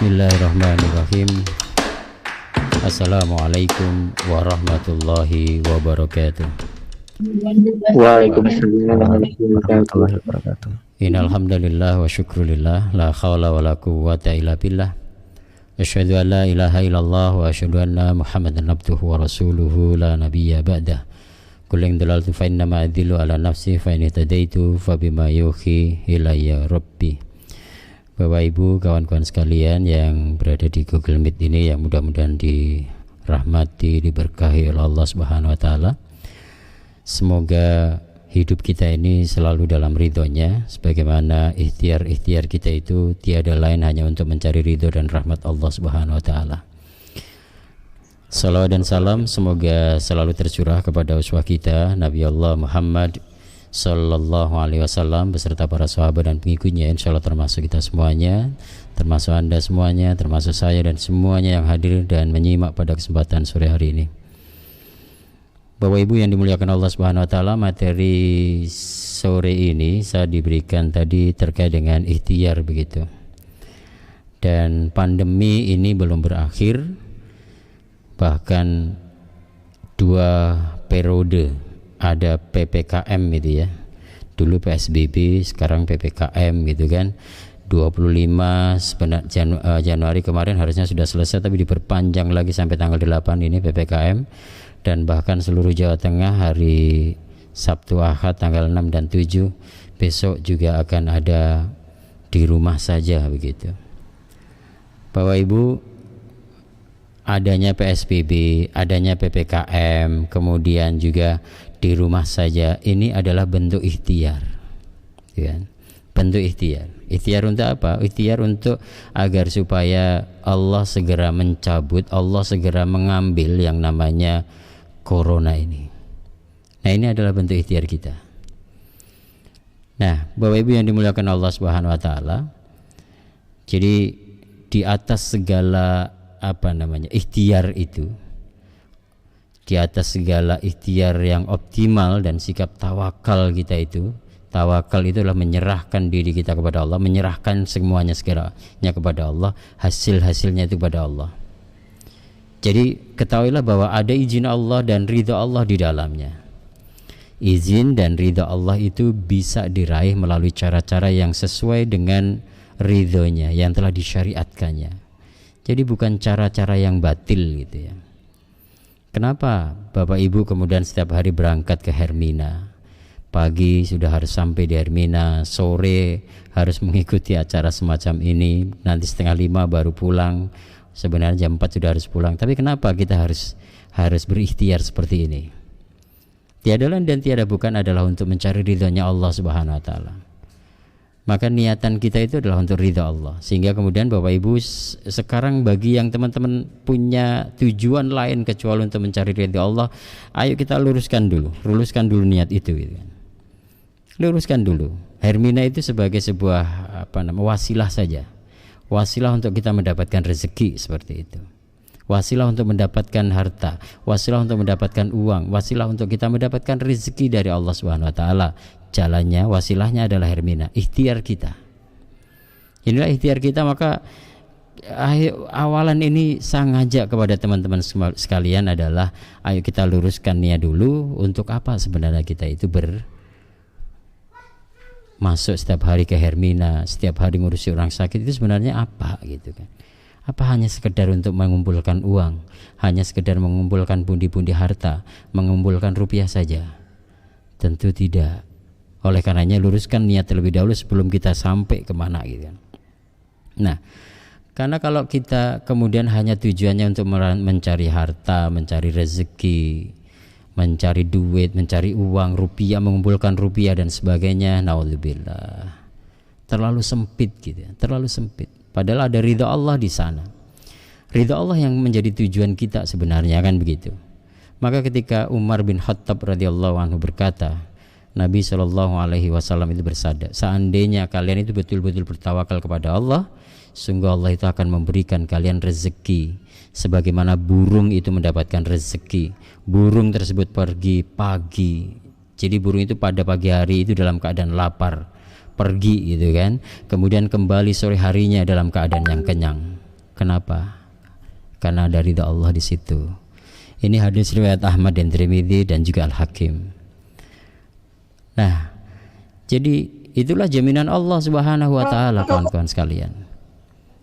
Bismillahirrahmanirrahim. Assalamualaikum warahmatullahi wabarakatuh. Waalaikumsalam warahmatullahi wabarakatuh. Innal hamdalillah wa syukrulillah la haula wala quwwata illa billah. Asyhadu an la ilaha illallah wa asyhadu anna Muhammadan abduhu wa rasuluhu la nabiyya ba'dah. Qul in dalaltu fa inna ma adillu ala nafsi fa in tadaitu fa bima yuhi ilayya rabbi. Bapak Ibu, kawan-kawan sekalian yang berada di Google Meet ini, yang mudah-mudahan dirahmati, diberkahi oleh Allah Subhanahu wa taala. Semoga hidup kita ini selalu dalam ridhonya, sebagaimana ikhtiar-ikhtiar kita itu tiada lain hanya untuk mencari ridho dan rahmat Allah Subhanahu wa taala. Salawat dan salam semoga selalu tercurah kepada uswah kita Nabi Allah Muhammad Sallallahu alaihi wasallam beserta para sahabat dan pengikutnya, insya Allah termasuk kita semuanya, termasuk Anda semuanya, termasuk saya dan semuanya yang hadir dan menyimak pada kesempatan sore hari ini. Bapak Ibu yang dimuliakan Allah Subhanahu wa taala, materi sore ini saya diberikan tadi terkait dengan ikhtiar begitu. Dan pandemi ini belum berakhir, bahkan 2 periode. Ada PPKM gitu ya, dulu PSBB, sekarang PPKM gitu kan. 25 Januari kemarin harusnya sudah selesai, tapi diperpanjang lagi sampai tanggal 8 ini PPKM. Dan bahkan seluruh Jawa Tengah hari Sabtu Ahad tanggal 6 dan 7 besok juga akan ada di rumah saja begitu. Bapak Ibu, adanya PSBB, adanya PPKM, kemudian juga di rumah saja, ini adalah bentuk ikhtiar, ya. Bentuk ikhtiar. Ikhtiar untuk apa? Ikhtiar untuk agar supaya Allah segera mencabut, Allah segera mengambil yang namanya corona ini. Nah, ini adalah bentuk ikhtiar kita. Nah, Bapak Ibu yang dimuliakan Allah Subhanahu wa taala, jadi di atas segala ikhtiar itu, di atas segala ikhtiar yang optimal dan sikap tawakal kita itu, tawakal itu adalah menyerahkan diri kita kepada Allah, menyerahkan semuanya segalanya kepada Allah, hasil-hasilnya itu kepada Allah. Jadi ketahuilah bahwa ada izin Allah dan ridha Allah di dalamnya. Izin dan ridha Allah itu bisa diraih melalui cara-cara yang sesuai dengan ridhonya yang telah disyariatkannya. Jadi bukan cara-cara yang batil gitu ya. Kenapa Bapak Ibu kemudian setiap hari berangkat ke Hermina? Pagi sudah harus sampai di Hermina, sore harus mengikuti acara semacam ini, nanti 4:30 baru pulang. Sebenarnya jam 4 sudah harus pulang. Tapi kenapa kita harus berikhtiar seperti ini? Tiada lain dan tiada bukan adalah untuk mencari ridhonya Allah Subhanahu wa taala. Maka niatan kita itu adalah untuk ridha Allah. Sehingga kemudian Bapak Ibu sekarang bagi yang teman-teman punya tujuan lain kecuali untuk mencari ridha Allah, ayo kita luruskan dulu niat itu gitu kan. Luruskan dulu. Hermina itu sebagai sebuah wasilah saja. Wasilah untuk kita mendapatkan rezeki seperti itu. Wasilah untuk mendapatkan harta, wasilah untuk mendapatkan uang, wasilah untuk kita mendapatkan rezeki dari Allah Subhanahu wa taala. Jalannya, wasilahnya adalah Hermina, ikhtiar kita. Inilah ikhtiar kita, maka awalan ini saya ngajak kepada teman-teman sekalian adalah ayo kita luruskan niat dulu. Untuk apa sebenarnya kita itu masuk setiap hari ke Hermina, setiap hari ngurusi orang sakit, itu sebenarnya apa gitu kan? Apa hanya sekedar untuk mengumpulkan uang, hanya sekedar mengumpulkan pundi-pundi harta, mengumpulkan rupiah saja? Tentu tidak. Oleh karenanya luruskan niat terlebih dahulu sebelum kita sampai kemana gitu kan. Nah, karena kalau kita kemudian hanya tujuannya untuk mencari harta, mencari rezeki, mencari duit, mencari uang, rupiah, mengumpulkan rupiah dan sebagainya, naudzubillah, terlalu sempit gitu ya, terlalu sempit. Padahal ada ridha Allah di sana. Ridha Allah yang menjadi tujuan kita sebenarnya, kan begitu. Maka ketika Umar bin Khattab radhiyallahu anhu berkata, Nabi Shallallahu alaihi wasallam itu bersabda, seandainya kalian itu betul-betul bertawakal kepada Allah, sungguh Allah itu akan memberikan kalian rezeki sebagaimana burung itu mendapatkan rezeki. Burung tersebut pergi pagi, jadi burung itu pada pagi hari itu dalam keadaan lapar, pergi gitu kan, kemudian kembali sore harinya dalam keadaan yang kenyang. Kenapa? Karena ada ridha Allah di situ. Ini hadis riwayat Ahmad dan Tirmidzi dan juga Al-Hakim. Nah, jadi itulah jaminan Allah Subhanahu wa taala, kawan-kawan sekalian,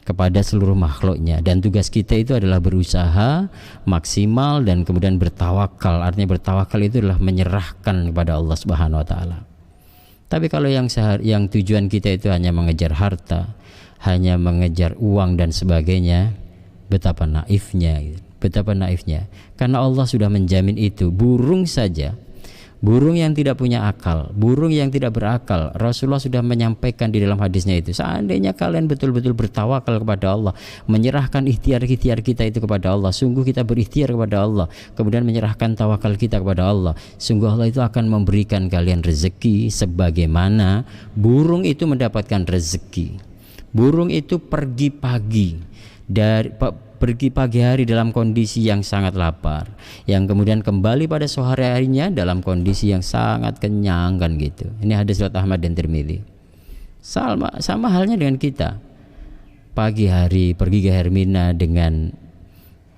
kepada seluruh makhluknya. Dan tugas kita itu adalah berusaha maksimal dan kemudian bertawakal. Artinya bertawakal itu adalah menyerahkan kepada Allah Subhanahu wa taala. Tapi kalau yang tujuan kita itu hanya mengejar harta, hanya mengejar uang dan sebagainya, betapa naifnya gitu. Betapa naifnya, karena Allah sudah menjamin itu. Burung saja, burung yang tidak punya akal, burung yang tidak berakal, Rasulullah sudah menyampaikan di dalam hadisnya itu, seandainya kalian betul-betul bertawakal kepada Allah, menyerahkan ikhtiar-ikhtiar kita itu kepada Allah, sungguh kita berikhtiar kepada Allah, kemudian menyerahkan tawakal kita kepada Allah, sungguh Allah itu akan memberikan kalian rezeki sebagaimana burung itu mendapatkan rezeki. Burung itu pergi pagi hari dalam kondisi yang sangat lapar, yang kemudian kembali pada sore harinya dalam kondisi yang sangat kenyang, kan gitu. Ini hadis riwayat Ahmad dan Tirmidzi. Sama halnya dengan kita. Pagi hari pergi ke Hermina dengan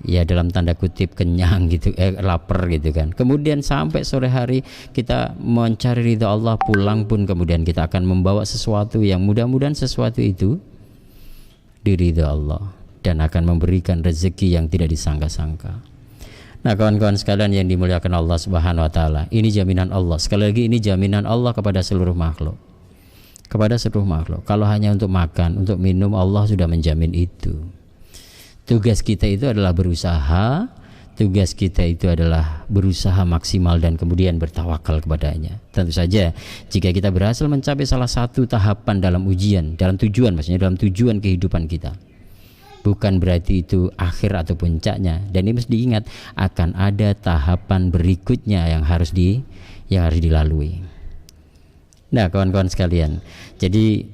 ya dalam tanda kutip kenyang gitu, lapar gitu kan. Kemudian sampai sore hari kita mencari ridha Allah, pulang pun kemudian kita akan membawa sesuatu yang mudah-mudahan sesuatu itu diridha Allah dan akan memberikan rezeki yang tidak disangka-sangka. Nah, kawan-kawan sekalian yang dimuliakan Allah Subhanahu wa taala, ini jaminan Allah. Sekali lagi, ini jaminan Allah kepada seluruh makhluk. Kepada seluruh makhluk. Kalau hanya untuk makan, untuk minum, Allah sudah menjamin itu. Tugas kita itu adalah berusaha, tugas kita itu adalah berusaha maksimal dan kemudian bertawakal kepadanya. Tentu saja jika kita berhasil mencapai salah satu tahapan dalam ujian, dalam tujuan, maksudnya dalam tujuan kehidupan kita, bukan berarti itu akhir atau puncaknya. Dan ini mesti diingat, akan ada tahapan berikutnya yang harus dilalui. Nah, kawan-kawan sekalian, jadi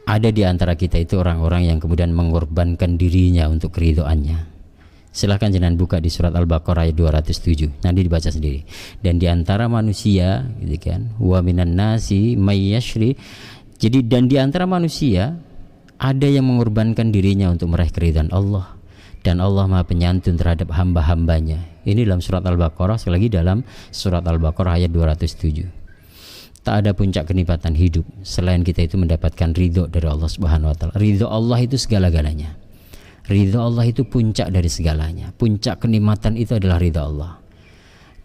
ada di antara kita itu orang-orang yang kemudian mengorbankan dirinya untuk keridhoannya. Silahkan jangan buka di surat Al-Baqarah ayat 207, nanti dibaca sendiri. Dan di antara manusia, gitu kan, wa minan nasi may yashri. Jadi dan di antara manusia ada yang mengorbankan dirinya untuk meraih keridhaan Allah, dan Allah Maha Penyantun terhadap hamba-hambanya. Ini dalam surat Al-Baqarah, sekali lagi dalam surat Al-Baqarah ayat 207. Tak ada puncak kenikmatan hidup selain kita itu mendapatkan ridho dari Allah Subhanahu wa taala. Ridho Allah itu segala-galanya. Ridho Allah itu puncak dari segalanya. Puncak kenikmatan itu adalah ridho Allah.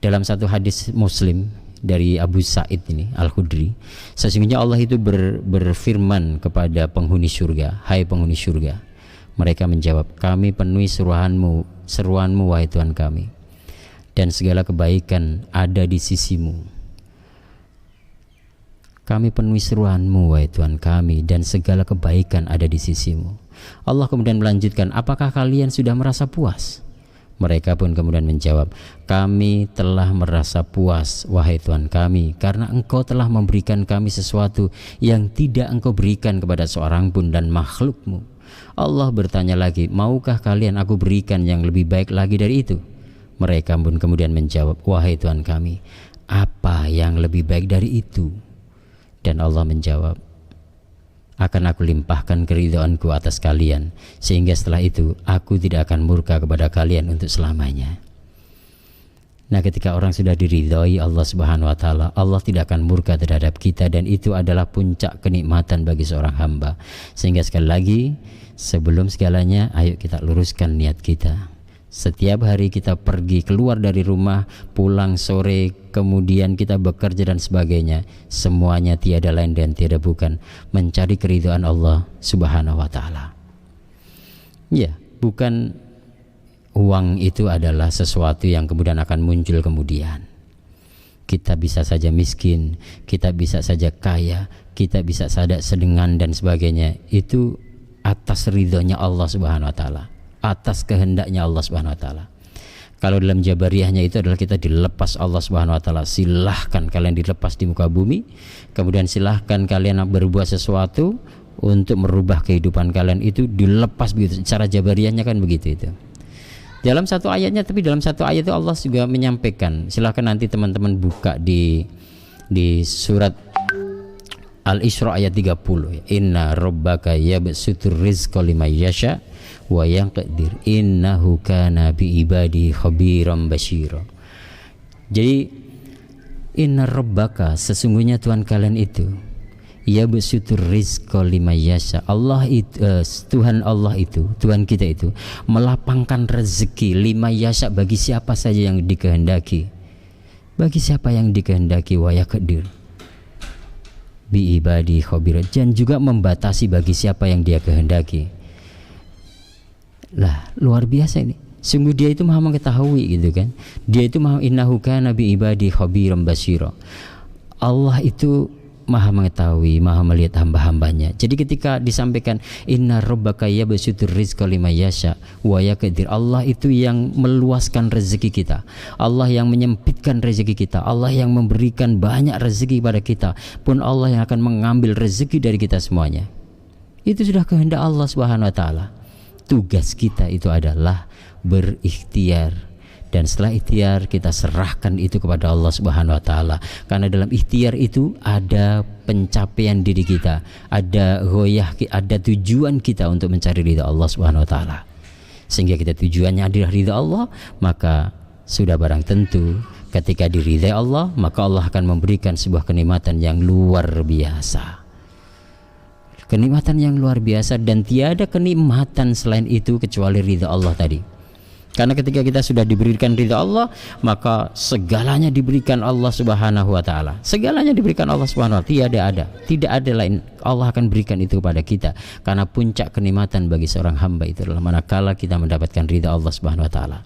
Dalam satu hadis Muslim dari Abu Sa'id ini Al-Khudri, sesungguhnya Allah itu berfirman kepada penghuni surga, hai penghuni surga. Mereka menjawab, kami penuhi seruanmu wahai Tuhan kami, dan segala kebaikan ada di sisimu. Kami penuhi seruanmu wahai Tuhan kami, dan segala kebaikan ada di sisimu. Allah kemudian melanjutkan, apakah kalian sudah merasa puas? Mereka pun kemudian menjawab, kami telah merasa puas wahai Tuhan kami, karena Engkau telah memberikan kami sesuatu yang tidak Engkau berikan kepada seorang pun dan makhlukmu. Allah bertanya lagi, maukah kalian aku berikan yang lebih baik lagi dari itu? Mereka pun kemudian menjawab, wahai Tuhan kami, apa yang lebih baik dari itu? Dan Allah menjawab, akan aku limpahkan keridhaanku atas kalian, sehingga setelah itu aku tidak akan murka kepada kalian untuk selamanya. Nah, ketika orang sudah diridhoi Allah Subhanahu wa taala, Allah tidak akan murka terhadap kita, dan itu adalah puncak kenikmatan bagi seorang hamba. Sehingga sekali lagi, sebelum segalanya, ayo kita luruskan niat kita. Setiap hari kita pergi keluar dari rumah, pulang sore, kemudian kita bekerja dan sebagainya, semuanya tiada lain dan tiada bukan mencari keridhaan Allah Subhanahu wa taala. Ya, bukan uang itu adalah sesuatu yang kemudian akan muncul kemudian. Kita bisa saja miskin, kita bisa saja kaya, kita bisa saja sedengan dan sebagainya. Itu atas ridhonya Allah Subhanahu wa taala, atas kehendaknya Allah Subhanahu wa taala. Kalau dalam Jabariyahnya itu adalah kita dilepas Allah Subhanahu wa taala. Silahkan kalian dilepas di muka bumi, kemudian silahkan kalian berbuat sesuatu untuk merubah kehidupan kalian, itu dilepas begitu. Cara Jabariyahnya kan begitu itu. Dalam satu ayatnya, tapi dalam satu ayat itu Allah juga menyampaikan. Silahkan nanti teman-teman buka di surat Al-Isra ayat 30. Inna rabbaka yabsutur rizqa liman yasha wa yaqdir innahu kana bi ibadi khabiran basyira. Jadi inna rabbaka, sesungguhnya Tuhan kalian itu yabsutur rizqa liman yasha. Allah itu Tuhan Allah itu, Tuhan kita itu melapangkan rezeki liman yasha bagi siapa saja yang dikehendaki. Bagi siapa yang dikehendaki, wa yaqdir bi ibadi khabira, dan juga membatasi bagi siapa yang dia kehendaki. Lah, luar biasa ini. Sungguh dia itu maha mengetahui gitu kan. Dia itu maha, innahu kana bi ibadi khabiran basyira. Allah itu maha mengetahui, maha melihat hamba-hambanya. Jadi ketika disampaikan inna rabbaka yabsutur rizqa liman yasha wa yaqdir, Allah itu yang meluaskan rezeki kita, Allah yang menyempitkan rezeki kita, Allah yang memberikan banyak rezeki pada kita, pun Allah yang akan mengambil rezeki dari kita semuanya. Itu sudah kehendak Allah Subhanahu wa taala. Tugas kita itu adalah berikhtiar, dan setelah ikhtiar kita serahkan itu kepada Allah Subhanahu wa taala. Karena dalam ikhtiar itu ada pencapaian diri kita, ada ghoyah, ada tujuan kita untuk mencari ridha Allah Subhanahu wa taala. Sehingga kita tujuannya adalah ridha Allah, maka sudah barang tentu ketika diridhai Allah, maka Allah akan memberikan sebuah kenikmatan yang luar biasa. Kenikmatan yang luar biasa, dan tiada kenikmatan selain itu kecuali ridha Allah tadi. Karena ketika kita sudah diberikan ridha Allah, maka segalanya diberikan Allah Subhanahu wa taala. Segalanya diberikan Allah Subhanahu wa taala. Tidak ada lain. Allah akan berikan itu kepada kita. Karena puncak kenikmatan bagi seorang hamba itu adalah manakala kita mendapatkan ridha Allah Subhanahu wa taala.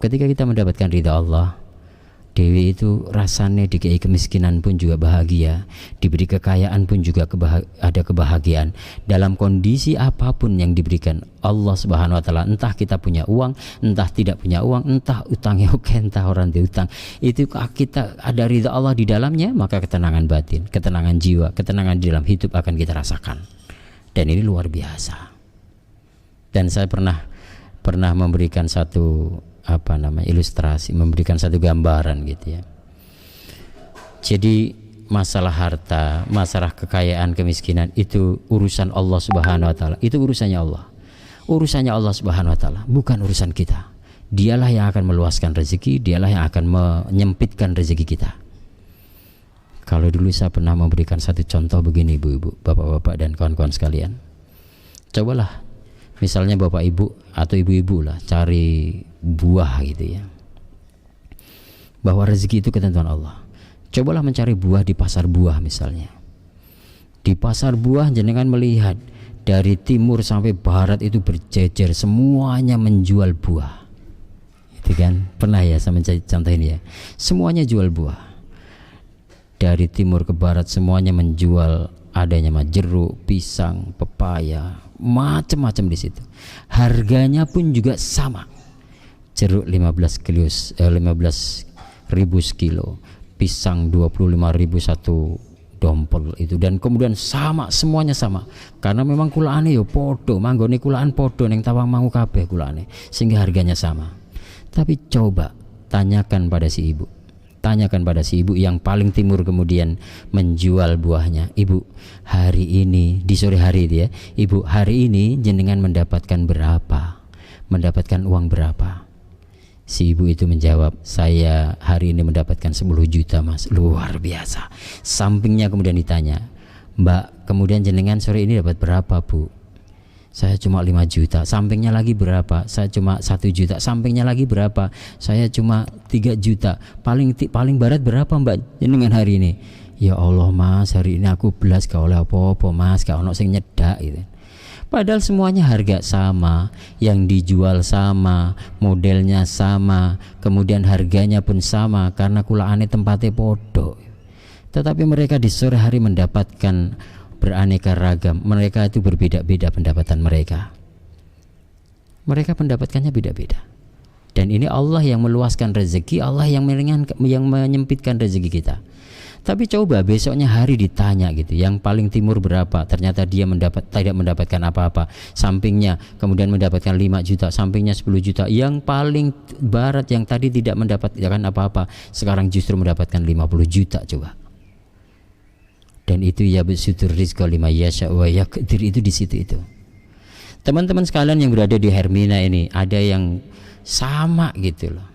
Ketika kita mendapatkan ridha Allah, Dewi itu rasanya dikei kemiskinan pun juga bahagia, diberi kekayaan pun juga ada kebahagiaan. Dalam kondisi apapun yang diberikan Allah Subhanahu wa taala, entah kita punya uang, entah tidak punya uang, entah utangnya oke, entah orang diutang, itu kita ada ridha Allah di dalamnya, maka ketenangan batin, ketenangan jiwa, ketenangan di dalam hidup akan kita rasakan. Dan ini luar biasa. Dan saya pernah memberikan satu ilustrasi, memberikan satu gambaran gitu ya. Jadi masalah harta, masalah kekayaan, kemiskinan itu urusan Allah Subhanahu wa taala. Itu urusannya Allah. Urusannya Allah Subhanahu wa taala, bukan urusan kita. Dialah yang akan meluaskan rezeki, dialah yang akan menyempitkan rezeki kita. Kalau dulu saya pernah memberikan satu contoh begini, ibu-ibu, bapak-bapak dan kawan-kawan sekalian. Cobalah misalnya bapak ibu atau ibu-ibu lah cari buah gitu ya, bahwa rezeki itu ketentuan Allah. Cobalah mencari buah di pasar buah misalnya. Di pasar buah jenengan melihat dari timur sampai barat itu berjejer, semuanya menjual buah. Itu kan pernah ya saya contoh ini ya. Semuanya jual buah. Dari timur ke barat semuanya menjual, adanya jeruk, pisang, pepaya, macam-macam di situ. Harganya pun juga sama. Jeruk 15.000 sekilo, pisang 25.000 satu dompel itu, dan kemudian sama, semuanya sama. Karena memang kulaane yo podo, manggone kulaan podo neng tawang mangu kabeh kulaane, sehingga harganya sama. Tapi coba tanyakan pada si ibu. Tanyakan pada si ibu yang paling timur kemudian menjual buahnya. Ibu, hari ini di sore hari itu ya, ibu hari ini jenengan mendapatkan berapa? Mendapatkan uang berapa? Si ibu itu menjawab, saya hari ini mendapatkan 10 juta mas. Luar biasa. Sampingnya kemudian ditanya, Mbak, kemudian jenengan sore ini dapat berapa bu? Saya cuma 5 juta. Sampingnya lagi berapa? Saya cuma 1 juta. Sampingnya lagi berapa? Saya cuma 3 juta. Paling barat berapa mbak jenengan hari ini? Ya Allah mas, hari ini aku belas gak oleh apa-apa mas, gak ono sing nyedak gitu. Padahal semuanya harga sama, yang dijual sama, modelnya sama, kemudian harganya pun sama, karena kulaane tempatnya podo. Tetapi mereka di sore hari mendapatkan beraneka ragam. Mereka itu berbeda-beda pendapatan mereka. Mereka pendapatkannya beda-beda. Dan ini Allah yang meluaskan rezeki, Allah yang menyempitkan rezeki kita. Tapi coba besoknya hari ditanya gitu, yang paling timur berapa? Ternyata dia tidak mendapatkan apa-apa. Sampingnya kemudian mendapatkan 5 juta, sampingnya 10 juta. Yang paling barat yang tadi tidak mendapatkan apa-apa, sekarang justru mendapatkan 50 juta coba. Dan itu yabsutur rizqa liman yasha wa yaqdir, itu di situ itu. Teman-teman sekalian yang berada di Hermina ini, ada yang sama gitu loh.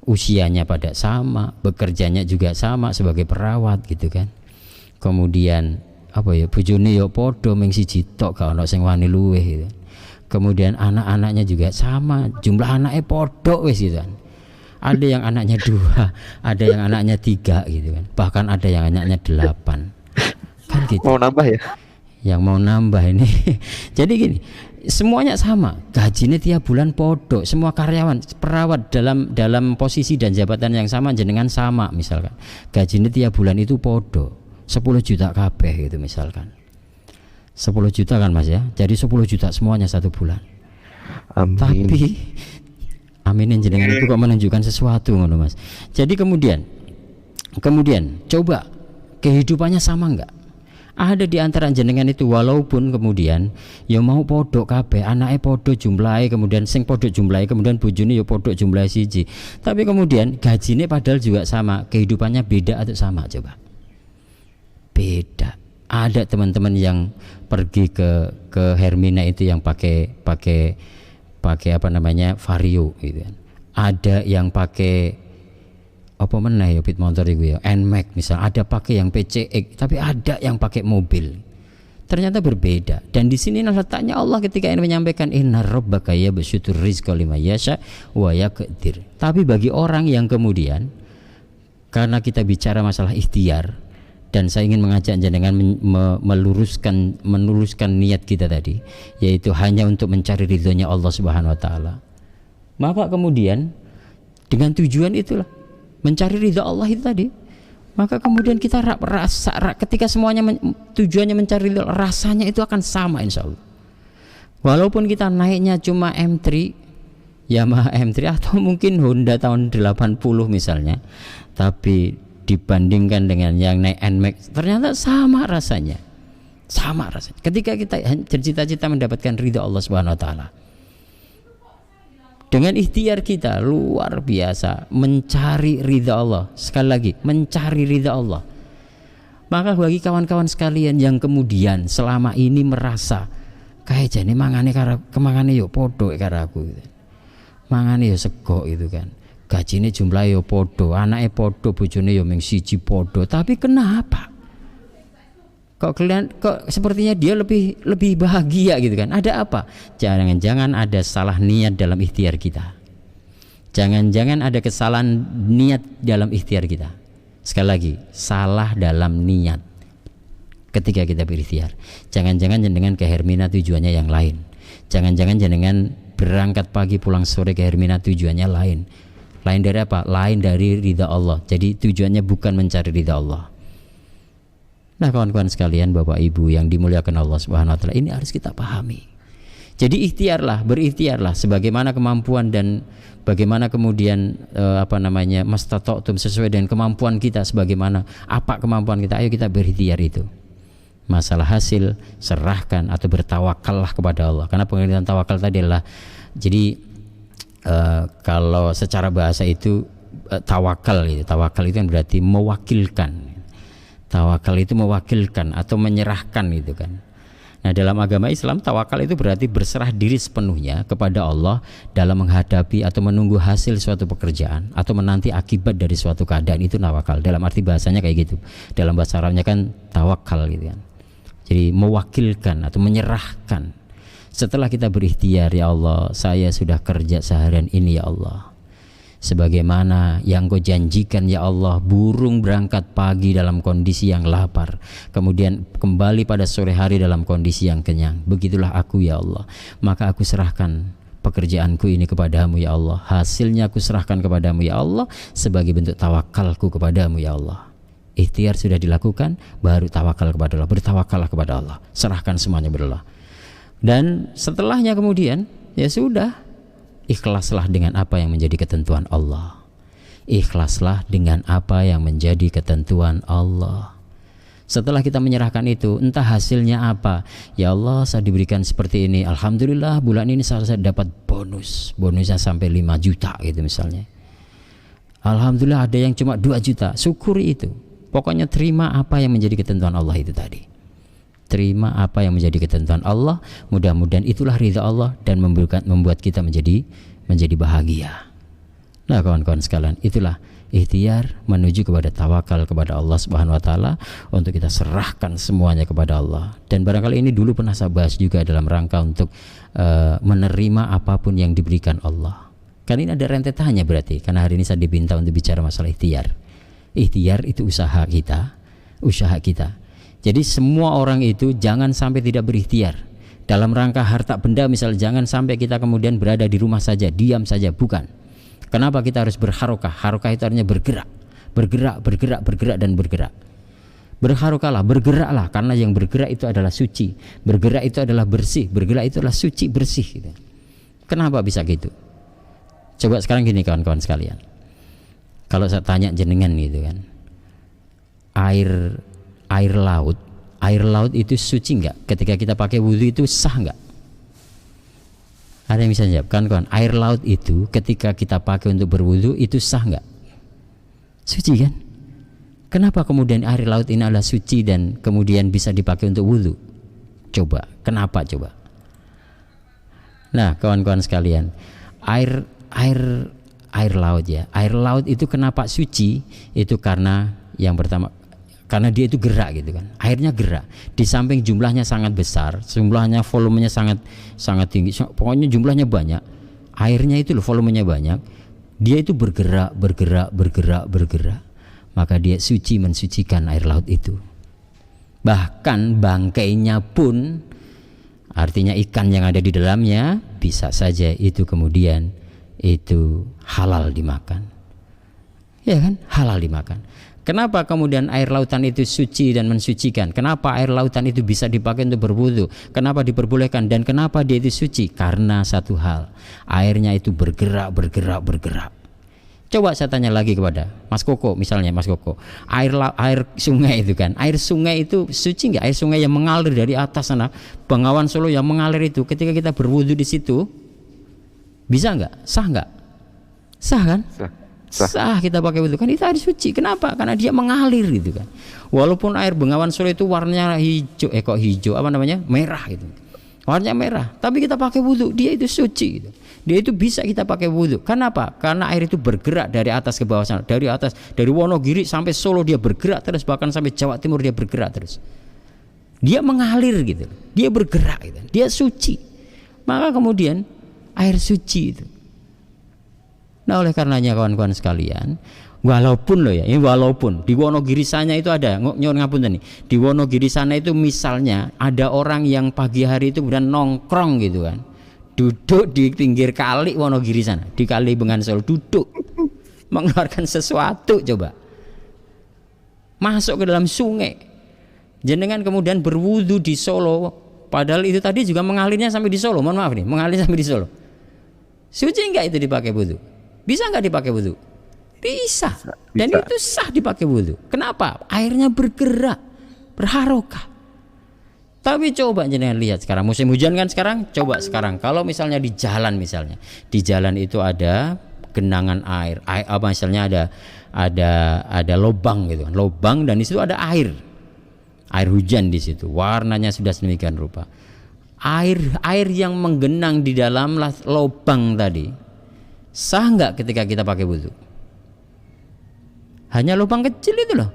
Usianya pada sama, bekerjanya juga sama sebagai perawat gitu kan. Kemudian bojone yo padha mung siji tok, gak ono sing wani luweh gitu. Kemudian anak-anaknya juga sama, jumlah anaknya padha wis gitu kan. Ada yang anaknya 2, ada yang anaknya 3 gitu kan. Bahkan ada yang anaknya 8. Kan gitu. Mau nambah ya? Yang mau nambah ini. Jadi gini, semuanya sama, gajinya tiap bulan podo, semua karyawan perawat dalam posisi dan jabatan yang sama jenengan sama misalkan, gajinya tiap bulan itu podo 10 juta kabeh gitu misalkan, 10 juta kan mas ya, jadi 10 juta semuanya satu bulan. Amin. Tapi aminin jenengan itu kok menunjukkan sesuatu ngono mas. Jadi kemudian coba kehidupannya sama enggak? Ada di antara jenengan itu walaupun kemudian ya mau podo kabeh, anake podo jumlahe, kemudian sing podo jumlahe, kemudian bojone ya podo jumlahe siji. Tapi kemudian gajine padahal juga sama, kehidupannya beda atau sama coba? Beda. Ada teman-teman yang pergi ke Hermina itu yang pakai apa namanya Vario gitu kan. Ada yang pakai apa meneh ya pit motor iku ya NMAX misal, ada pakai yang PCX, tapi ada yang pakai mobil. Ternyata berbeda. Dan di sini letaknya Allah ketika ini menyampaikan inna rabbaka yabsutur rizqa liman yasha wa yaqdir. Tapi bagi orang yang kemudian, karena kita bicara masalah ikhtiar dan saya ingin mengajak jenengan meluruskan niat kita tadi, yaitu hanya untuk mencari ridhonya Allah Subhanahu wa taala. Maka kemudian dengan tujuan itulah mencari ridha Allah itu tadi, maka kemudian kita ketika semuanya tujuannya mencari ridha, rasanya itu akan sama insya Allah. Walaupun kita naiknya cuma M3, Yamaha M3 atau mungkin Honda tahun 80 misalnya, tapi dibandingkan dengan yang naik NMAX ternyata sama rasanya. Ketika kita bercita-cita mendapatkan ridha Allah Subhanahu wa taala, dengan ikhtiar kita luar biasa mencari ridha Allah. Sekali lagi, mencari ridha Allah. Maka bagi kawan-kawan sekalian yang kemudian selama ini merasa kayak jane mangane kemangane yo podo karo aku gitu. Mangane yo sego itu kan. Gajine jumlahe yo podo, anake podo, bojone yo mung siji podo. Tapi kenapa? Kok sepertinya dia lebih bahagia gitu kan? Ada apa? Jangan-jangan ada salah niat dalam ikhtiar kita. Jangan-jangan ada kesalahan niat dalam ikhtiar kita. Sekali lagi, salah dalam niat ketika kita berikhtiar. Jangan-jangan jenengan ke Hermina tujuannya yang lain. Jangan-jangan jenengan berangkat pagi pulang sore ke Hermina tujuannya lain. Lain dari apa? Lain dari ridha Allah. Jadi tujuannya bukan mencari ridha Allah. Nah kawan-kawan sekalian, Bapak Ibu yang dimuliakan Allah Subhanahu wa taala, ini harus kita pahami. Jadi berikhtiarlah sebagaimana kemampuan dan bagaimana kemudian mastata'tum, sesuai dengan kemampuan kita, sebagaimana apa kemampuan kita, ayo kita berikhtiar itu. Masalah hasil serahkan atau bertawakallah kepada Allah. Karena pengertian tawakal tadi adalah, jadi kalau secara bahasa itu tawakal itu kan berarti mewakilkan. Tawakal itu mewakilkan atau menyerahkan gitu kan. Nah dalam agama Islam tawakal itu berarti berserah diri sepenuhnya kepada Allah dalam menghadapi atau menunggu hasil suatu pekerjaan atau menanti akibat dari suatu keadaan, itu tawakal. Dalam arti bahasanya kayak gitu. Dalam bahasa Arabnya kan tawakal gitu kan. Jadi mewakilkan atau menyerahkan. Setelah kita berikhtiar, ya Allah saya sudah kerja seharian ini ya Allah, sebagaimana yang Kau janjikan ya Allah, burung berangkat pagi dalam kondisi yang lapar, kemudian kembali pada sore hari dalam kondisi yang kenyang. Begitulah aku ya Allah, maka aku serahkan pekerjaanku ini kepadamu ya Allah, hasilnya aku serahkan kepadamu ya Allah, sebagai bentuk tawakalku kepadamu ya Allah. Ikhtiar sudah dilakukan, baru tawakal kepada Allah. Bertawakallah kepada Allah, serahkan semuanya kepada Allah. Dan setelahnya kemudian ya sudah, ikhlaslah dengan apa yang menjadi ketentuan Allah. Ikhlaslah dengan apa yang menjadi ketentuan Allah. Setelah kita menyerahkan itu, entah hasilnya apa, ya Allah saya diberikan seperti ini, alhamdulillah bulan ini saya dapat bonusnya sampai 5 juta gitu misalnya. Alhamdulillah ada yang cuma 2 juta, syukuri itu. Pokoknya terima apa yang menjadi ketentuan Allah itu tadi. Terima apa yang menjadi ketentuan Allah, mudah-mudahan itulah ridha Allah dan membuat kita menjadi bahagia. Nah kawan-kawan sekalian, itulah ikhtiar menuju kepada tawakal kepada Allah Subhanahu wa taala, untuk kita serahkan semuanya kepada Allah. Dan barangkali ini dulu pernah saya bahas juga dalam rangka untuk menerima apapun yang diberikan Allah. Kan ini ada rentetannya berarti, karena hari ini saya diminta untuk bicara masalah ikhtiar. Ikhtiar itu usaha kita. Jadi semua orang itu jangan sampai tidak berikhtiar. Dalam rangka harta benda misal, jangan sampai kita kemudian berada di rumah saja, diam saja, bukan. Kenapa kita harus berharokah? Harokah itu artinya bergerak dan bergerak. Berharokahlah, bergeraklah, karena yang bergerak itu adalah suci. Bergerak itu adalah bersih, bergerak itu adalah suci, bersih gitu. Kenapa bisa gitu? Coba sekarang gini kawan-kawan sekalian. Kalau saya tanya jenengan gitu kan, air laut itu suci enggak? Ketika kita pakai wudhu itu sah enggak? Ada yang bisa jawab kan kawan? Air laut itu ketika kita pakai untuk berwudhu itu sah enggak? Suci kan? Kenapa kemudian air laut ini adalah suci dan kemudian bisa dipakai untuk wudhu? Coba, kenapa coba? Nah kawan-kawan sekalian, air laut ya, air laut itu kenapa suci? Itu karena yang pertama, karena dia itu gerak gitu kan, airnya gerak. Di samping jumlahnya sangat besar, jumlahnya, volumenya sangat tinggi, pokoknya jumlahnya banyak, airnya itu loh volumenya banyak, dia itu bergerak, maka dia suci, mensucikan air laut itu. Bahkan bangkainya pun, artinya ikan yang ada di dalamnya, bisa saja itu kemudian itu halal dimakan, ya kan, halal dimakan. Kenapa kemudian air lautan itu suci dan mensucikan? Kenapa air lautan itu bisa dipakai untuk berwudu? Kenapa diperbolehkan dan kenapa dia itu suci? Karena satu hal, airnya itu bergerak. Coba saya tanya lagi kepada Mas Koko, misalnya Mas Koko, air sungai itu kan, air sungai itu suci nggak? Air sungai yang mengalir dari atas sana, Bengawan Solo yang mengalir itu, ketika kita berwudu di situ, bisa nggak? Sah nggak? Sah kan? Sah kita pakai wudhu kan, itu air suci. Kenapa? Karena dia mengalir gitu kan. Walaupun air Bengawan Solo itu warnanya hijau, merah gitu, warnanya merah, tapi kita pakai wudhu, dia itu suci gitu. Dia itu bisa kita pakai wudhu. Kenapa? Karena air itu bergerak dari atas ke bawah sana, dari atas, dari Wonogiri sampai Solo dia bergerak terus, bahkan sampai Jawa Timur dia bergerak terus. Dia mengalir gitu, dia bergerak gitu, dia suci. Maka kemudian air suci itu. Nah oleh karenanya kawan-kawan sekalian, walaupun di Wonogiri sana itu ada, ngapunten nih, di Wonogiri sana itu misalnya ada orang yang pagi hari itu kemudian nongkrong gitu kan, duduk di pinggir kali Wonogiri sana, di kali Bengawan Solo, duduk mengeluarkan sesuatu, coba masuk ke dalam sungai, jenengan kemudian berwudu di Solo, padahal itu tadi juga mengalirnya sampai di Solo, mohon maaf nih, mengalir sampai di Solo, suci enggak itu dipakai wudu? Bisa nggak dipakai wudhu? Bisa. Dan itu sah dipakai wudhu. Kenapa? Airnya bergerak, berharokah. Tapi coba jangan lihat sekarang musim hujan kan sekarang. Coba sekarang kalau misalnya di jalan itu ada genangan air, misalnya ada lubang gitu kan, lubang, dan di situ ada air hujan di situ. Warnanya sudah sedemikian rupa. Air yang menggenang di dalam lubang tadi, sah nggak ketika kita pakai wudhu? Hanya lubang kecil itu loh.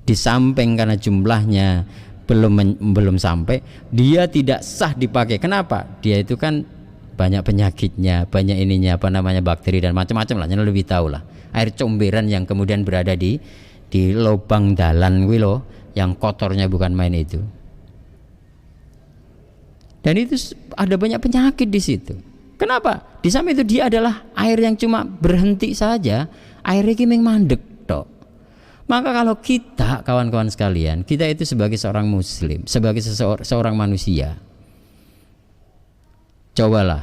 Di samping karena jumlahnya belum sampai, dia tidak sah dipakai. Kenapa? Dia itu kan banyak penyakitnya, banyak bakteri dan macam-macam lah. Jangan lebih tahu lah. Air comberan yang kemudian berada di lubang dalan kuwi loh, yang kotornya bukan main itu. Dan itu ada banyak penyakit di situ. Kenapa? Di samping itu dia adalah air yang cuma berhenti saja, air ini memang mandek tok. Maka kalau kita, kawan-kawan sekalian, kita itu sebagai seorang muslim, sebagai seorang manusia, cobalah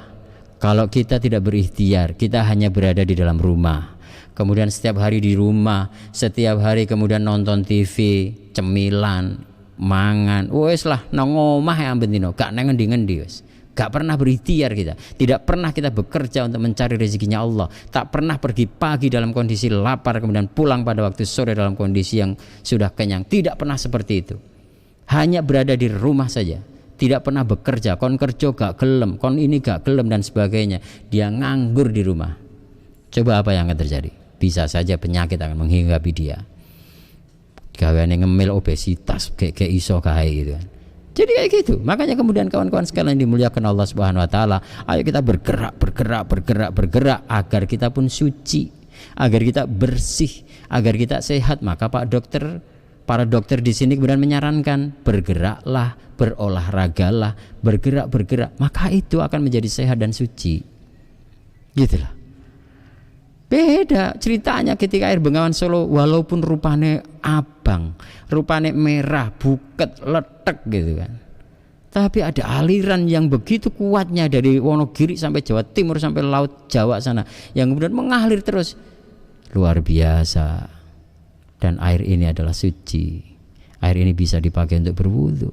kalau kita tidak berikhtiar, kita hanya berada di dalam rumah, kemudian setiap hari di rumah, setiap hari kemudian nonton TV, cemilan, mangan, wes lah nang omah ya bentino, gak nang ngendi-ngendi wes. Gak pernah berikhtiar kita, tidak pernah kita bekerja untuk mencari rezekinya Allah, tak pernah pergi pagi dalam kondisi lapar kemudian pulang pada waktu sore dalam kondisi yang sudah kenyang. Tidak pernah seperti itu. Hanya berada di rumah saja, tidak pernah bekerja. Kon kerja gak gelem, kon ini gak gelem dan sebagainya. Dia nganggur di rumah. Coba apa yang akan terjadi? Bisa saja penyakit akan menghinggapi dia. Gaweane ngemil, obesitas, kayak iso kae gitu kan. Jadi kayak gitu. Makanya kemudian kawan-kawan sekalian dimuliakan Allah Subhanahu wa taala, ayo kita bergerak agar kita pun suci, agar kita bersih, agar kita sehat. Maka para dokter di sini kemudian menyarankan bergeraklah, berolahragalah, bergerak. Maka itu akan menjadi sehat dan suci. Gitulah. Beda ceritanya ketika air Bengawan Solo, walaupun rupane abang, rupane merah, buket, letek gitu kan, tapi ada aliran yang begitu kuatnya dari Wonogiri sampai Jawa Timur sampai Laut Jawa sana, yang kemudian mengalir terus, luar biasa. Dan air ini adalah suci, air ini bisa dipakai untuk berwudu.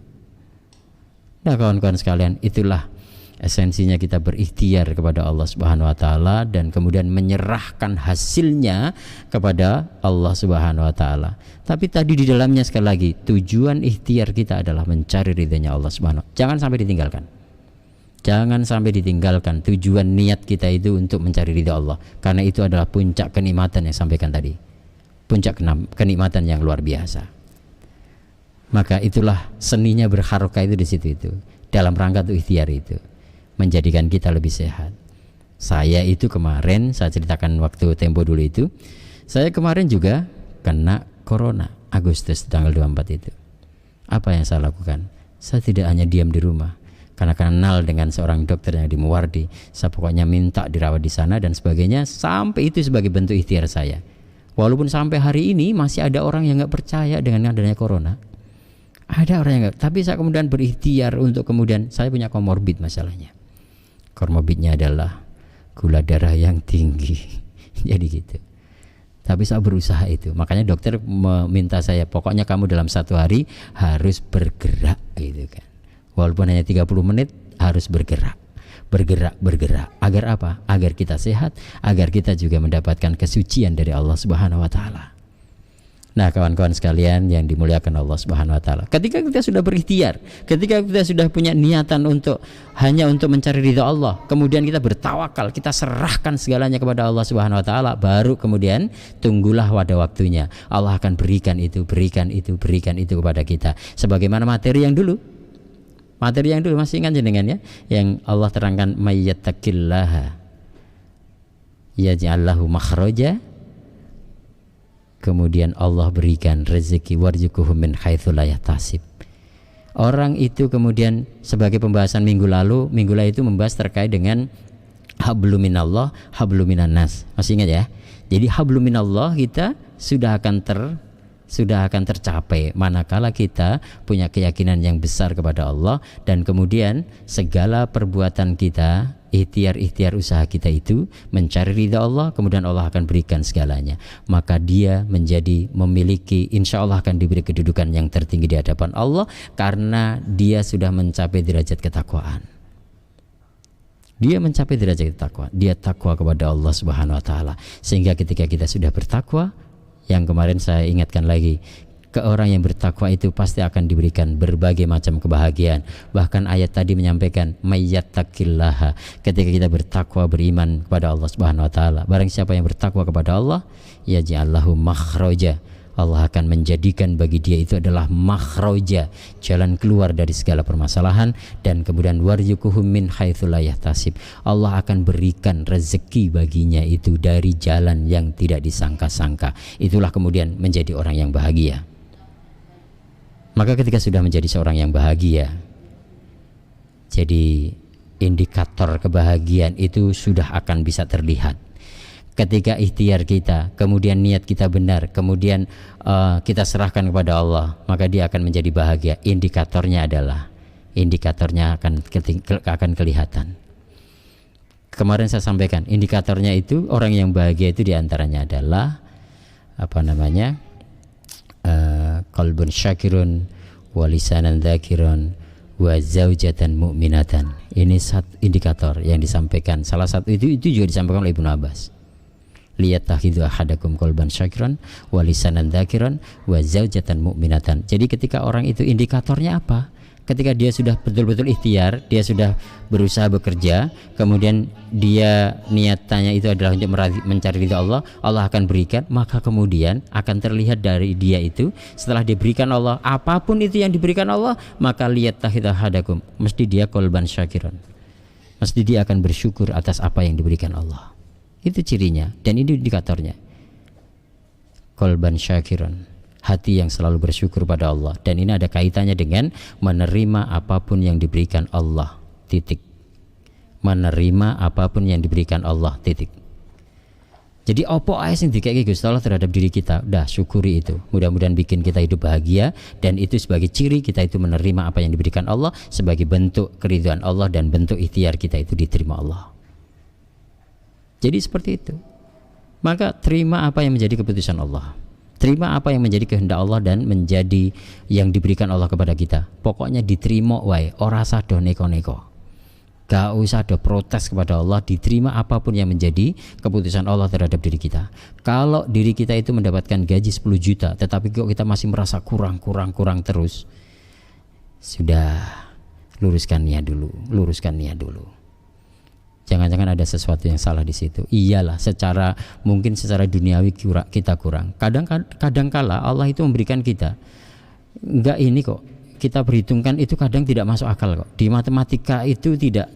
Nah kawan-kawan sekalian, itulah esensinya kita berikhtiar kepada Allah Subhanahu wa taala dan kemudian menyerahkan hasilnya kepada Allah Subhanahu wa taala. Tapi tadi di dalamnya sekali lagi, tujuan ikhtiar kita adalah mencari ridhanya Allah Subhanahu. Jangan sampai ditinggalkan. Jangan sampai ditinggalkan tujuan niat kita itu untuk mencari ridha Allah, karena itu adalah puncak kenikmatan yang sampaikan tadi. Puncak kenikmatan yang luar biasa. Maka itulah seninya berharokah itu di situ itu. Dalam rangka untuk ikhtiar itu menjadikan kita lebih sehat. Saya itu kemarin, saya ceritakan waktu tempo dulu itu, saya kemarin juga kena corona Agustus tanggal 24 itu. Apa yang saya lakukan? Saya tidak hanya diam di rumah, karena kenal dengan seorang dokter yang di Muwardi. Saya pokoknya minta dirawat di sana dan sebagainya, sampai itu sebagai bentuk ikhtiar saya. Walaupun sampai hari ini masih ada orang yang nggak percaya dengan adanya corona. Ada orang yang nggak, tapi saya kemudian berikhtiar untuk kemudian, saya punya komorbid masalahnya. Komorbidnya adalah gula darah yang tinggi. Jadi gitu. Tapi saya berusaha itu. Makanya dokter meminta saya, pokoknya kamu dalam 1 hari harus bergerak gitu kan. Walaupun hanya 30 menit harus bergerak. Bergerak. Agar apa? Agar kita sehat, agar kita juga mendapatkan kesucian dari Allah Subhanahu wa taala. Nah kawan-kawan sekalian yang dimuliakan Allah Subhanahu wa taala, ketika kita sudah berikhtiar, ketika kita sudah punya niatan untuk hanya untuk mencari ridha Allah, kemudian kita bertawakal, kita serahkan segalanya kepada Allah Subhanahu wa taala, baru kemudian tunggulah pada waktunya Allah akan berikan itu kepada kita. Sebagaimana materi yang dulu masih ingat jenengan ya, yang Allah terangkan, mayyattaqillaha yaj'al lahu makhraja. Kemudian Allah berikan rezeki, warzuquhu min haitsu la yahtasib. Orang itu kemudian, sebagai pembahasan minggu lalu itu membahas terkait dengan hablum minallah, hablum minan nas. Masih ingat ya? Jadi hablum minallah kita sudah akan tercapai manakala kita punya keyakinan yang besar kepada Allah, dan kemudian segala perbuatan kita, ikhtiar usaha kita itu mencari ridha Allah, kemudian Allah akan berikan segalanya. Maka dia memiliki, insya Allah akan diberi kedudukan yang tertinggi di hadapan Allah, karena dia sudah mencapai derajat ketakwaan. Dia mencapai derajat takwa, dia takwa kepada Allah Subhanahu wa taala. Sehingga ketika kita sudah bertakwa, yang kemarin saya ingatkan lagi, ke orang yang bertakwa itu pasti akan diberikan berbagai macam kebahagiaan. Bahkan ayat tadi menyampaikan mayyattaqillaha, ketika kita bertakwa, beriman kepada Allah Subhanahu wa taala, barang siapa yang bertakwa kepada Allah, yaj'al lahu makhraja, Allah akan menjadikan bagi dia itu adalah makhraja, jalan keluar dari segala permasalahan, dan kemudian warzuquhum min haitsu la yahtasib, Allah akan berikan rezeki baginya itu dari jalan yang tidak disangka-sangka. Itulah kemudian menjadi orang yang bahagia. Maka ketika sudah menjadi seorang yang bahagia, jadi indikator kebahagiaan itu sudah akan bisa terlihat. Ketika ikhtiar kita, kemudian niat kita benar, kemudian kita serahkan kepada Allah, maka dia akan menjadi bahagia. Indikatornya akan kelihatan. Kemarin saya sampaikan, indikatornya itu orang yang bahagia itu diantaranya adalah qalbun syakirun wa lisanan dzakirun wa zaujatan mu'minatan. Ini satu indikator yang disampaikan. Salah satu itu juga disampaikan oleh Ibnu Abbas. Liyattakhidhu ahadakum qalban syakiran wa lisanan dzakiran wa zaujatan mu'minatan. Jadi ketika orang itu indikatornya apa? Ketika dia sudah betul-betul ikhtiar, dia sudah berusaha bekerja, kemudian dia niatannya itu adalah untuk mencari ridha Allah, Allah akan berikan, maka kemudian akan terlihat dari dia itu setelah diberikan Allah, apapun itu yang diberikan Allah, maka liyattakhidhu ahadakum, mesti dia qalban syakiran. Mesti dia akan bersyukur atas apa yang diberikan Allah. Itu cirinya dan ini indikatornya. Qalban syakiran, hati yang selalu bersyukur pada Allah, dan ini ada kaitannya dengan menerima apapun yang diberikan Allah, titik. Menerima apapun yang diberikan Allah, titik. Jadi opo ae sing dikeki Gusti Allah terhadap diri kita, udah syukuri itu. Mudah-mudahan bikin kita hidup bahagia, dan itu sebagai ciri kita itu menerima apa yang diberikan Allah sebagai bentuk keridhaan Allah dan bentuk ikhtiar kita itu diterima Allah. Jadi seperti itu. Maka terima apa yang menjadi keputusan Allah. Terima apa yang menjadi kehendak Allah dan menjadi yang diberikan Allah kepada kita. Pokoknya diterima wae, ora usah do neko-neko. Gak usah do protes kepada Allah, diterima apapun yang menjadi keputusan Allah terhadap diri kita. Kalau diri kita itu mendapatkan gaji 10 juta, tetapi kok kita masih merasa kurang terus, sudah luruskan niat dulu. Jangan-jangan ada sesuatu yang salah di situ. Iyalah, mungkin secara duniawi kita kurang. Kadang kala Allah itu memberikan kita. Enggak ini kok. Kita perhitungkan itu kadang tidak masuk akal kok. Di matematika itu tidak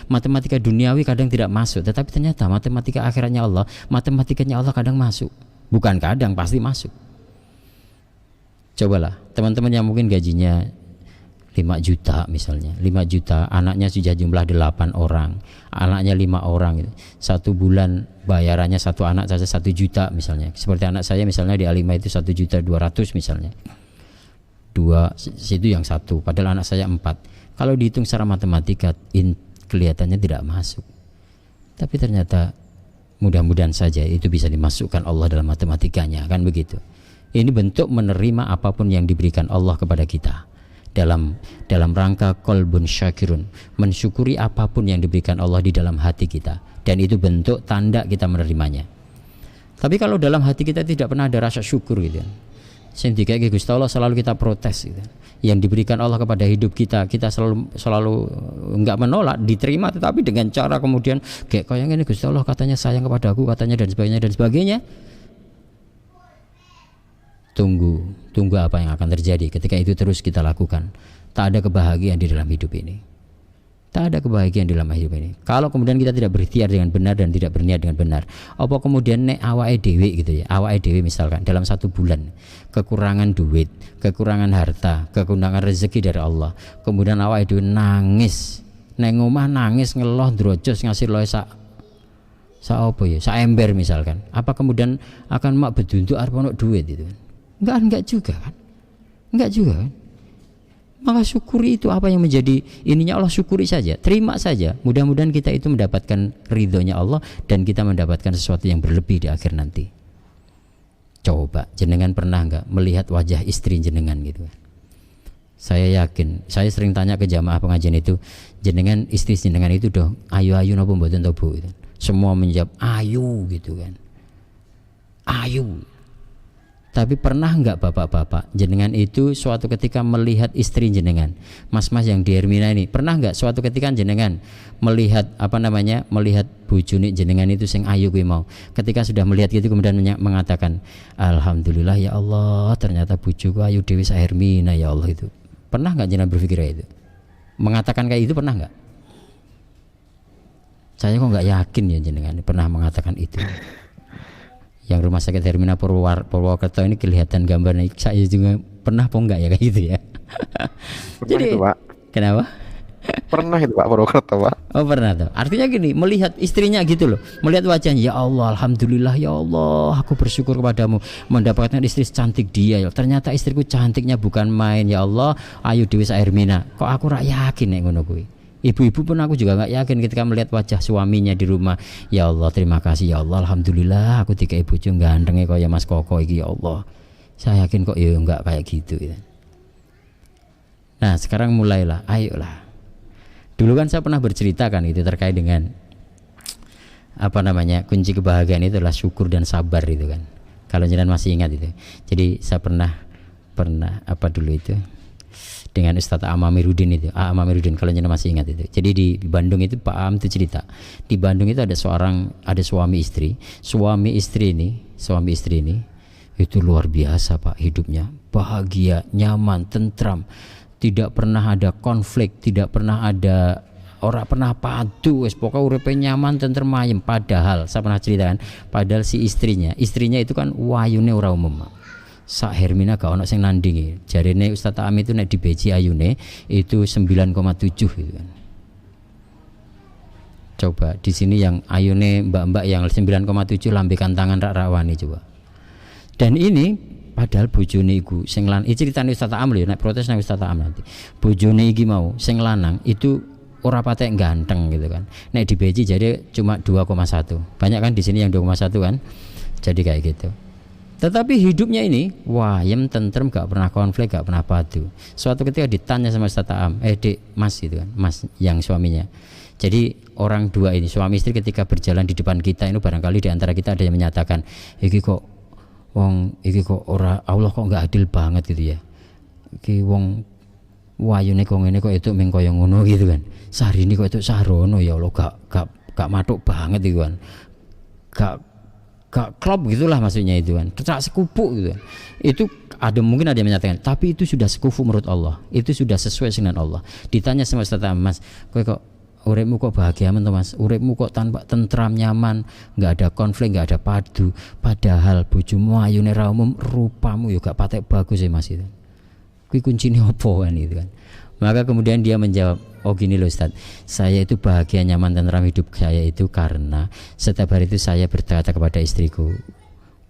matematika duniawi kadang tidak masuk, tetapi ternyata matematika akhiratnya Allah, matematikanya Allah kadang masuk. Bukan kadang, pasti masuk. Cobalah teman-teman yang mungkin gajinya 5 juta misalnya, 5 juta, anaknya sudah jumlah 8 orang, anaknya 5 orang gitu. 1 bulan bayarannya satu anak saja 1 juta misalnya. Seperti anak saya misalnya di A5 itu 1.200.000 misalnya. 2 situ yang 1, padahal anak saya 4. Kalau dihitung secara matematika kelihatannya tidak masuk. Tapi ternyata mudah-mudahan saja itu bisa dimasukkan Allah dalam matematikanya, kan begitu. Ini bentuk menerima apapun yang diberikan Allah kepada kita. Dalam rangka qalbun syakirun, mensyukuri apapun yang diberikan Allah di dalam hati kita, dan itu bentuk tanda kita menerimanya. Tapi kalau dalam hati kita tidak pernah ada rasa syukur gitu, sing dikeke Gusti Allah selalu kita protes gitu. Yang diberikan Allah kepada hidup kita selalu enggak menolak, diterima, tetapi dengan cara kemudian kayak ini Gusti Allah katanya sayang kepadaku katanya dan sebagainya. Tunggu apa yang akan terjadi ketika itu terus kita lakukan. Tak ada kebahagiaan di dalam hidup ini. Kalau kemudian kita tidak berikhtiar dengan benar dan tidak berniat dengan benar, apa kemudian nek awake dhewe gitu ya, awake dhewe misalkan dalam 1 bulan kekurangan duit, kekurangan harta, kekurangan rezeki dari Allah, kemudian awake dhewe nangis neng omah, nangis ngeloh drojos ngasih loe sak ember misalkan, apa kemudian akan mak bedunduk arep ono duit itu? Enggak juga kan? Maka syukuri itu apa yang menjadi ininya Allah, syukuri saja, terima saja. Mudah-mudahan kita itu mendapatkan ridhonya Allah dan kita mendapatkan sesuatu yang berlebih di akhir nanti. Coba jenengan pernah enggak melihat wajah istri jenengan gitu? Saya yakin, saya sering tanya ke jamaah pengajian itu, jenengan istri jenengan itu doh ayu-ayu napa mboten to Bu? Semua menjawab ayu gitu kan. Ayu. Tapi pernah enggak bapak-bapak jenengan itu suatu ketika melihat istri jenengan, mas-mas yang di Hermina ini, pernah enggak suatu ketika jenengan melihat melihat bojone jenengan itu sing ayu kuwi mau, ketika sudah melihat gitu kemudian mengatakan alhamdulillah ya Allah ternyata bojoku ayu dhewe sak Hermina ya Allah itu. Pernah enggak jenengan berpikir itu? Mengatakan kayak itu pernah enggak? Saya kok enggak yakin ya jenengan pernah mengatakan itu. Yang rumah sakit Hermina Purwokerto ini kelihatan gambarnya, saya juga pernah apa enggak ya kayak gitu ya. Jadi itu, Pak. Kenapa? Pernah itu Pak Purwokerto Pak. Oh pernah tuh. Artinya gini, melihat istrinya gitu loh, melihat wajahnya, ya Allah alhamdulillah ya Allah aku bersyukur kepadamu mendapatkan istri secantik dia ya. Ternyata istriku cantiknya bukan main ya Allah, ayu dewi sak Hermina. Kok aku ora yakin nek ngono kuwi. Ibu-ibu pun aku juga nggak yakin ketika melihat wajah suaminya di rumah. Ya Allah terima kasih ya Allah alhamdulillah aku dikai bojo gantenge kaya Mas Koko iki ya Allah. Saya yakin kok ya enggak kayak gitu ya. Nah sekarang mulailah, ayolah. Dulu kan saya pernah bercerita kan itu terkait dengan apa namanya, kunci kebahagiaan itu adalah syukur dan sabar itu kan. Kalau jenengan masih ingat itu. Jadi saya pernah apa dulu itu dengan Ustadz Amamiruddin itu, Amamiruddin kalau jenengan masih ingat itu. Jadi di Bandung itu Pak Am itu cerita. Di Bandung itu ada suami istri. Suami istri ini itu luar biasa Pak hidupnya. Bahagia, nyaman, tentram. Tidak pernah ada konflik, tidak pernah ada ora pernah padu, wis pokoknya uripe nyaman tentrem ayem. Padahal saya pernah ceritakan, padahal si istrinya itu kan wayune ora umum. Sak Hermina gak ono sing nandingi. Jarine Ustaz Ami itu nek dibeji ayune itu 9,7 gitu kan. Coba di sini yang ayune mbak-mbak yang 9,7 lambekan tangan rak rawani coba. Dan ini padahal bojone iku sing lanang, iki critane Ustaz Am lho, nek protes nang Ustaz Am nanti. Bojone iki mau sing lanang itu ora patek ganteng gitu kan. Nek dibeji jadi cuma 2,1. Banyak kan di sini yang 2,1 kan. Jadi kayak gitu. Tetapi hidupnya ini wayem tentrem, gak pernah konflik, gak pernah padu. Suatu ketika ditanya sama Ustaz Am, Dek, Mas gitu kan, Mas yang suaminya. Jadi orang dua ini suami istri ketika berjalan di depan kita ini barangkali di antara kita ada yang menyatakan, iki kok ora Allah kok nggak adil banget gitu ya. Iki wong wayune kok ngene kok itu ming kaya ngono gitu kan. Sahrini kok itu sarono ya Allah gak matuk banget gitu kan. Gak klop gitulah maksudnya itu kan. Kecak sekupu gitu kan. Itu mungkin ada yang menyatakan, tapi itu sudah sekufu menurut Allah. Itu sudah sesuai dengan Allah. Ditanya sama Ustaz Mas, kowe kok uripmu kok bahagia men Mas? Uripmu kok tanpa tentram nyaman, enggak ada konflik, enggak ada padu. Padahal bojomu ayune ra umum, rupamu ya gak patek bagus ya Mas itu. Kuwi kuncine opo kan itu kan. Maka kemudian dia menjawab, oh gini loh Ustaz, saya itu bahagia nyaman tentram hidup saya itu karena setiap hari itu saya berkata kepada istriku,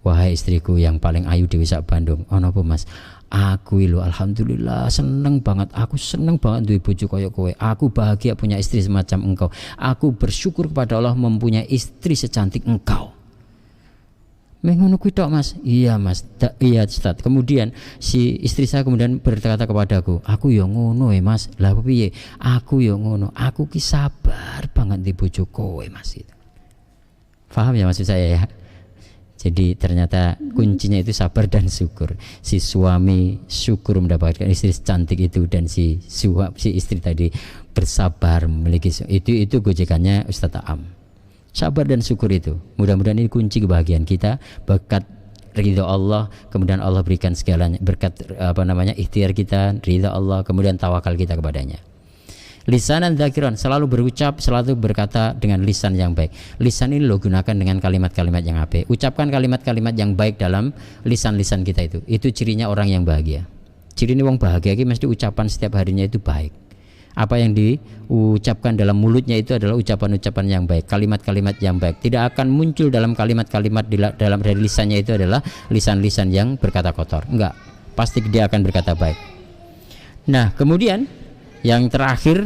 wahai istriku yang paling ayu di Wisak Bandung, ono apa Mas? Aku lo alhamdulillah seneng banget, aku seneng banget duwe bojo kaya kowe. Aku bahagia punya istri semacam engkau. Aku bersyukur kepada Allah mempunyai istri secantik engkau. Mengono kuwi tok Mas. Iya Mas. Iya Ustaz. Kemudian si istri saya kemudian berkata kepadaku, aku ya ngono Mas. Lah piye? Aku ya ngono. Aku ki sabar banget di bojo kowe Mas itu. Paham ya maksud saya ya? Jadi ternyata kuncinya itu sabar dan syukur. Si suami syukur mendapatkan istri secantik itu dan si istri tadi bersabar memiliki itu gojekannya Ustaz Am. Sabar dan syukur itu. Mudah-mudahan ini kunci kebahagiaan kita, berkat ridha Allah, kemudian Allah berikan segalanya, berkat ikhtiar kita, ridha Allah, kemudian tawakal kita kepadanya. Lisanan dzakiran, selalu berucap, selalu berkata dengan lisan yang baik. Lisan ini lo gunakan dengan kalimat-kalimat yang apik. Ucapkan kalimat-kalimat yang baik dalam lisan-lisan kita itu. Itu cirinya orang yang bahagia. Ciri ini orang bahagia ini mesti ucapan setiap harinya itu baik. Apa yang diucapkan dalam mulutnya itu adalah ucapan-ucapan yang baik, kalimat-kalimat yang baik. Tidak akan muncul dalam kalimat-kalimat dalam dari lisannya itu adalah lisan-lisan yang berkata kotor. Enggak, pasti dia akan berkata baik. Nah, kemudian yang terakhir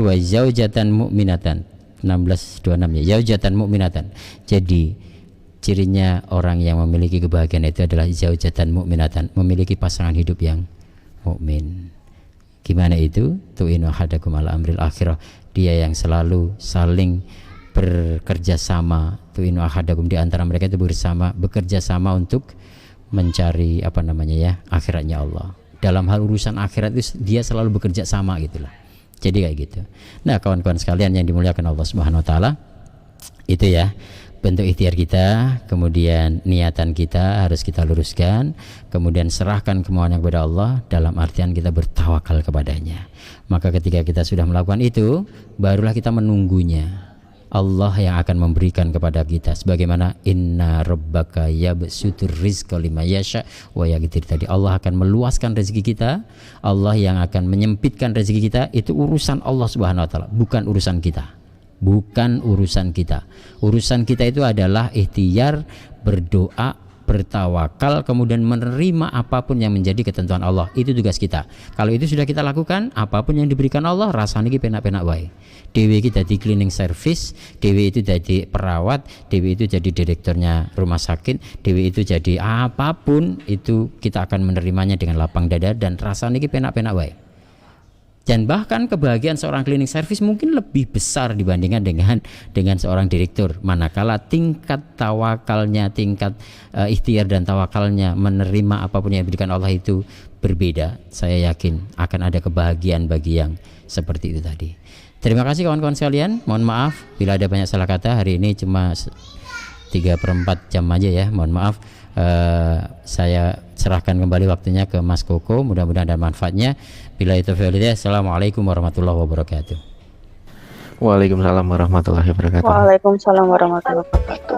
wa zaujatan mu'minatan 16:26 ya, zaujatan mu'minatan. Jadi cirinya orang yang memiliki kebahagiaan itu adalah zaujatan mu'minatan, memiliki pasangan hidup yang mukmin. Gimana itu? Tu'inu ahadakum ala amril akhirah. Dia yang selalu saling bekerja sama. Tu'inu ahadakum, di antara mereka itu bekerja sama untuk mencari akhiratnya Allah. Dalam hal urusan akhirat itu dia selalu bekerja sama gitulah. Jadi kayak gitu. Nah, kawan-kawan sekalian yang dimuliakan Allah Subhanahu wa taala, itu ya bentuk ikhtiar kita, kemudian niatan kita harus kita luruskan, kemudian serahkan semuanya kepada Allah dalam artian kita bertawakal kepadanya. Maka ketika kita sudah melakukan itu, barulah kita menunggunya. Allah yang akan memberikan kepada kita, sebagaimana inna rabbaka yabsutur rizqa liman yasha wa yaqdir tadi. Allah akan meluaskan rezeki kita, Allah yang akan menyempitkan rezeki kita. Itu urusan Allah Subhanahu wa taala, bukan urusan kita. Bukan urusan kita. Urusan kita itu adalah ikhtiar, berdoa, bertawakal, kemudian menerima apapun yang menjadi ketentuan Allah. Itu tugas kita. Kalau itu sudah kita lakukan, apapun yang diberikan Allah, rasanya kita penak-penak wae. Dewi kita di cleaning service, Dewi itu jadi perawat, Dewi itu jadi direkturnya rumah sakit, Dewi itu jadi apapun, itu kita akan menerimanya dengan lapang dada dan rasanya kita penak-penak wae. Dan bahkan kebahagiaan seorang cleaning service mungkin lebih besar dibandingkan dengan seorang direktur, manakala tingkat tawakalnya, tingkat ikhtiar dan tawakalnya menerima apapun yang diberikan Allah itu berbeda. Saya yakin akan ada kebahagiaan bagi yang seperti itu tadi. Terima kasih kawan-kawan sekalian. Mohon maaf bila ada banyak salah kata. Hari ini cuma 3/4 jam aja ya, mohon maaf. Saya serahkan kembali waktunya ke Mas Koko, mudah-mudahan ada manfaatnya. Bila itu validnya, assalamualaikum warahmatullahi wabarakatuh. Waalaikumsalam warahmatullahi wabarakatuh. Waalaikumsalam warahmatullahi wabarakatuh.